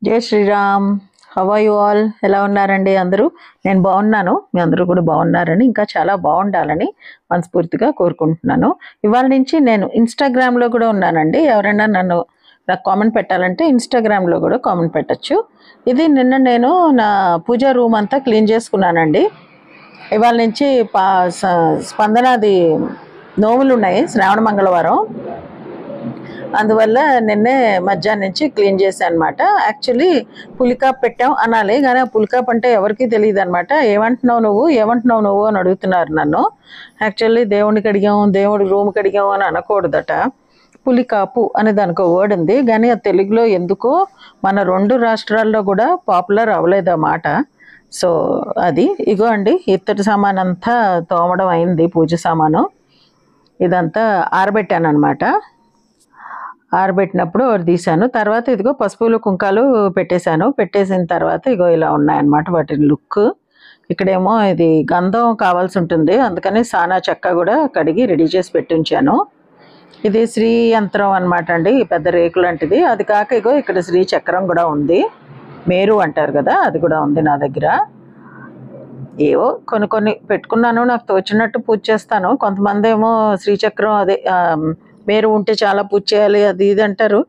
జై Shri Ram. How are you all? ఎలా ఉన్నారండి అందరూ? నేను బాగున్నాను. మీ అందరూ కూడా బాగున్నారని, ఇంకా చాలా బాగుండాలని మనస్ఫూర్తిగా కోరుకుంటున్నాను. ఇవాళ నుంచి నేను ఇన్స్టాగ్రామ్లో కూడా ఉన్నానండి. ఎవరైనా నాకు కామెంట్ పెట్టాలంటే ఇన్స్టాగ్రామ్లో కూడా కామెంట్ పెట్టచ్చు. ఇది నిన్న నేను నా పూజా రూమ్ అంతా క్లీన్ చేసుకున్నానండి. ఇవాళ నుంచి స్పందనాది నోములు ఉన్నాయి, శ్రావణ మంగళవారం. అందువల్ల నిన్నే మధ్యాహ్నం నుంచి క్లీన్ చేశాను అనమాట. యాక్చువల్లీ పులికాప్ పెట్టాం అనాలి, కానీ ఆ పులికాప్ అంటే ఎవరికి తెలియదు అనమాట. ఏమంటున్నావు నువ్వు అని అడుగుతున్నారు నన్ను. యాక్చువల్లీ దేవుడికి అడిగాం, దేవుడి రూమ్కి అడిగాం అని అనకూడదట. పులికాపు అనే దానికి ఒక వర్డ్ ఉంది, కానీ అది తెలుగులో ఎందుకో మన 2 రాష్ట్రాల్లో కూడా పాపులర్ అవ్వలేదు ఆ మాట. సో అది ఇగో అండి, ఇత్తడి సామాన్ అంతా తోమడం అయింది. పూజ సామాను ఇదంతా ఆరబెట్టాను అనమాట. ఆరబెట్టినప్పుడు ఒకటి తీసాను. తర్వాత ఇదిగో పసుపులు కుంకాలు పెట్టేశాను. పెట్టేసిన తర్వాత ఇగో ఇలా ఉన్నాయన్నమాట వాటి లుక్. ఇక్కడేమో ఇది గంధం కావాల్సి ఉంటుంది, అందుకని సానా చెక్క కూడా కడిగి రెడీ చేసి పెట్టించాను. ఇది శ్రీ యంత్రం అనమాట అండి, పెద్ద రేకు లాంటిది. అది కాక ఇగో ఇక్కడ శ్రీ చక్రం కూడా ఉంది, మేరు అంటారు కదా, అది కూడా ఉంది నా దగ్గర. ఏవో కొన్ని పెట్టుకున్నాను, నాకు తోచినట్టు పూజ చేస్తాను. కొంతమంది ఏమో శ్రీచక్రం అదే మేరు ఉంటే చాలా పూజ చేయాలి అది ఇది అంటారు.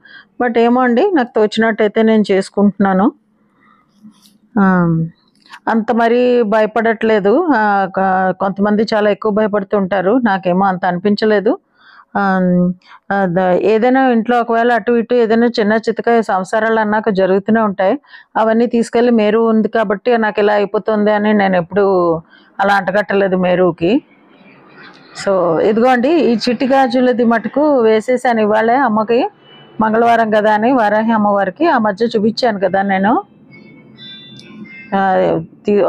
బట్ ఏమో అండి, నాకు తోచినట్టయితే నేను చేసుకుంటున్నాను. అంత మరీ భయపడట్లేదు. కొంతమంది చాలా ఎక్కువ భయపడుతుంటారు, నాకేమో అంత అనిపించలేదు. ఏదైనా ఇంట్లో ఒకవేళ అటు ఇటు ఏదైనా చిన్న చితక సంసారాలు అన్నాక జరుగుతూనే ఉంటాయి. అవన్నీ తీసుకెళ్ళి మేరు ఉంది కాబట్టి నాకు ఇలా అయిపోతుంది అని నేను ఎప్పుడు అలా అంటగట్టలేదు మేరుకి. సో ఇదిగోండి, ఈ చిట్టి గాజులది మటుకు వేసేసాను ఇవాళే అమ్మకి, మంగళవారం కదా అని వారాహి అమ్మవారికి. ఆ మధ్య చూపించాను కదా నేను,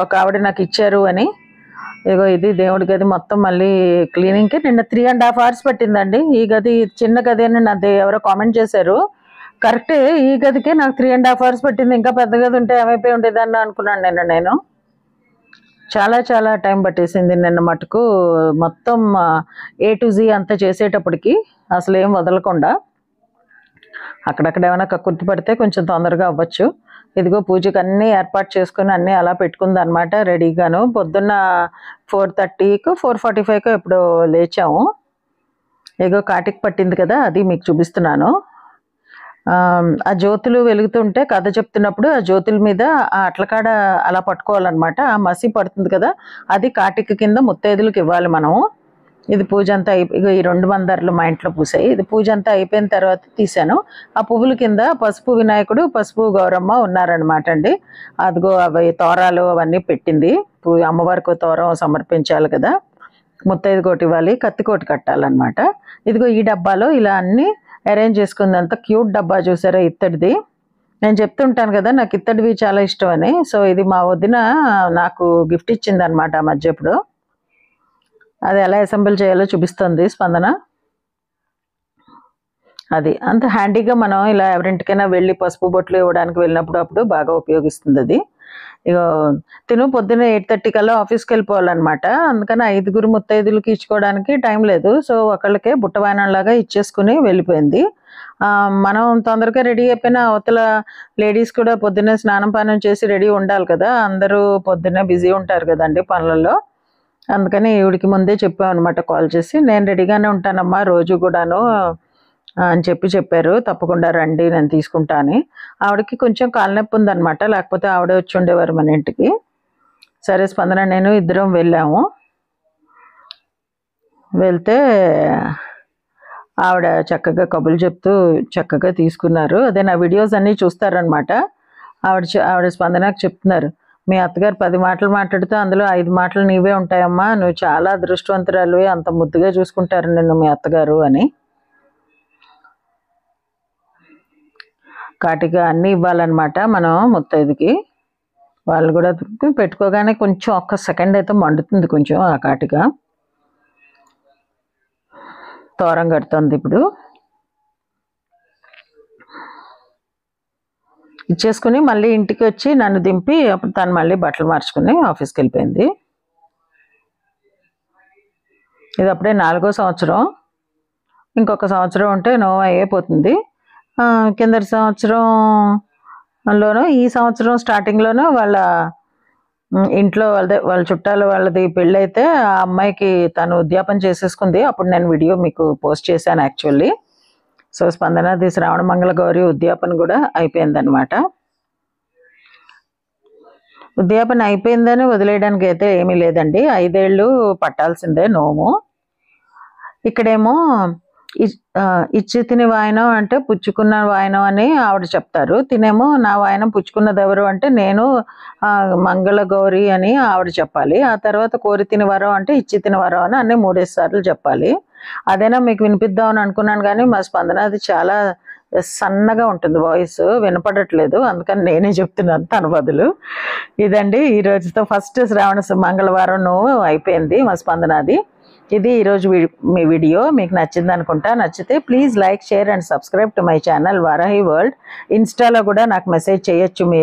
ఒక ఆవిడ నాకు ఇచ్చారు అని. ఇదిగో ఇది దేవుడి గది మొత్తం మళ్ళీ క్లీనింగ్కి నిన్న 3.5 hours పట్టిందండి. ఈ గది చిన్న గది అని నాది ఎవరో కామెంట్ చేశారు. కరెక్టే, ఈ గదికే నాకు 3.5 hours పట్టింది. ఇంకా పెద్ద గది ఉంటే ఏమైపోయి ఉండేదాన్ని అనుకున్నాను నేను. చాలా చాలా టైం పట్టేసింది నిన్న మటుకు, మొత్తం A to Z అంతా చేసేటప్పటికి అసలు ఏం వదలకుండా. అక్కడక్కడ ఏమైనా కక్కుర్తి పడితే కొంచెం తొందరగా అవ్వచ్చు. ఇదిగో పూజకి అన్నీ ఏర్పాటు చేసుకుని అన్నీ అలా పెట్టుకుంది అనమాట రెడీగాను. పొద్దున్న 4:30కో 4:45కో ఎప్పుడో లేచాము. ఇదిగో కాటికి పట్టింది కదా, అది మీకు చూపిస్తున్నాను. ఆ జ్యోతులు వెలుగుతుంటే కథ చెప్తున్నప్పుడు ఆ జ్యోతుల మీద ఆ అట్లకాడ అలా పట్టుకోవాలన్నమాట. ఆ మసి పడుతుంది కదా, అది కాటిక కింద ముత్తైదులకు ఇవ్వాలి మనము. ఇది పూజ అంతా ఈ 2 మందారాలు మా ఇంట్లో పూసాయి. ఇది పూజ అంతా అయిపోయిన తర్వాత తీసాను. ఆ పువ్వుల కింద పసుపు వినాయకుడు, పసుపు గౌరమ్మ ఉన్నారనమాట అండి. అదిగో అవి తోరాలు అవన్నీ పెట్టింది. అమ్మవారికి తోరం సమర్పించాలి కదా, ముత్తైదు కోటి ఇవ్వాలి, కత్తి కోటి కట్టాలన్నమాట. ఇదిగో ఈ డబ్బాలో ఇలా అన్నీ అరేంజ్ చేసుకుంది. అంత క్యూట్ డబ్బా చూసారా, ఇత్తడిది. నేను చెప్తుంటాను కదా నాకు ఇత్తడివి చాలా ఇష్టం అని. సో ఇది మా వదిన నాకు గిఫ్ట్ ఇచ్చింది అనమాట ఆ మధ్య. ఇప్పుడు అది ఎలా అసెంబుల్ చేయాలో చూపిస్తుంది స్పందన. అది అంత హ్యాండీగా మనం ఇలా ఎవరింటికైనా వెళ్ళి పసుపు బొట్లు ఇవ్వడానికి వెళ్ళినప్పుడు అప్పుడు బాగా ఉపయోగిస్తుంది అది. ఇగో తిను పొద్దున్న 8:30 కల్లా ఆఫీస్కి వెళ్ళిపోవాలన్నమాట. అందుకని 5 ముత్తైదులకి ఇచ్చుకోవడానికి టైం లేదు. సో ఒకళ్ళకే బుట్టవాయనంలాగా ఇచ్చేసుకుని వెళ్ళిపోయింది. మనం తొందరగా రెడీ అయిపోయినా అవతల లేడీస్ కూడా పొద్దున్నే స్నానం పానం చేసి రెడీ ఉండాలి కదా. అందరూ పొద్దున్నే బిజీ ఉంటారు కదండి పనులలో. అందుకని ఈవిడికి ముందే చెప్పామన్నమాట కాల్ చేసి, నేను రెడీగానే ఉంటానమ్మా రోజు కూడాను అని చెప్పారు. తప్పకుండా రండి, నేను తీసుకుంటా అని. ఆవిడకి కొంచెం కాళ్ళనొప్పి ఉందన్నమాట, లేకపోతే ఆవిడే వచ్చి ఉండేవారు మన ఇంటికి. సరే స్పందన నేను ఇద్దరం వెళ్ళాము. వెళ్తే ఆవిడ చక్కగా కబుర్లు చెప్తూ చక్కగా తీసుకున్నారు. అదే నా వీడియోస్ అన్నీ చూస్తారనమాట. ఆవిడ స్పందనకు చెప్తున్నారు, మీ అత్తగారు 10 మాటలు మాట్లాడితే అందులో 5 మాటలు నీవే ఉంటాయమ్మా, నువ్వు చాలా అదృష్టవంతురాలువే, అంత ముద్దుగా చూసుకుంటారు నిన్ను మీ అత్తగారు అని. కాటిక అన్నీ ఇవ్వాలన్నమాట మనం ముత్తైదుకి. వాళ్ళు కూడా పెట్టుకోగానే కొంచెం ఒక్క సెకండ్ అయితే మండుతుంది కొంచెం ఆ కాటిక. తోరం కడుతుంది ఇప్పుడు. ఇచ్చేసుకుని మళ్ళీ ఇంటికి వచ్చి నన్ను దింపి అప్పుడు తను మళ్ళీ బట్టలు మార్చుకుని ఆఫీస్కి వెళ్ళిపోయింది. ఇది అప్పుడే 4వ సంవత్సరం, ఇంకొక సంవత్సరం ఉంటే నో అయిపోతుంది. కిందటి సంవత్సరం లోను ఈ సంవత్సరం స్టార్టింగ్లోనూ వాళ్ళ ఇంట్లో వాళ్ళ చుట్టాలు వాళ్ళది పెళ్ళైతే ఆ అమ్మాయికి తను ఉద్యాపన చేసేసుకుంది. అప్పుడు నేను వీడియో మీకు పోస్ట్ చేశాను యాక్చువల్లీ. సో స్పందనది శ్రావణ మంగళ గౌరి ఉద్యాపన కూడా అయిపోయిందనమాట. ఉద్యాపన అయిపోయిందని వదిలేయడానికి అయితే ఏమీ లేదండి, 5 ఏళ్ళు పట్టాల్సిందే నోము. ఇక్కడేమో ఇచ్చి తిని వాయనం అంటే పుచ్చుకున్న వాయనం అని ఆవిడ చెప్తారు. తినేమో నా వాయనం పుచ్చుకున్నది ఎవరు అంటే నేను మంగళ గౌరి అని ఆవిడ చెప్పాలి. ఆ తర్వాత కోరి తిని వరం అంటే ఇచ్చి తిని వరం అని అన్నీ 3 సార్లు చెప్పాలి. అదేనా మీకు వినిపిద్దామని అనుకున్నాను, కానీ మా స్పందన అది చాలా సన్నగా ఉంటుంది, వాయిస్ వినపడట్లేదు, అందుకని నేనే చెప్తున్నాను తన బదులు. ఇదండి ఈ రోజుతో ఫస్ట్ శ్రావణ మంగళవారం అయిపోయింది మా స్పందనది. ఇది ఈరోజు మీ వీడియో మీకు నచ్చింది అనుకుంటా. నచ్చితే please like, share and subscribe to my channel Varahi world. ఇన్స్టాలో కూడా నాకు మెసేజ్ చేయొచ్చు మీరు.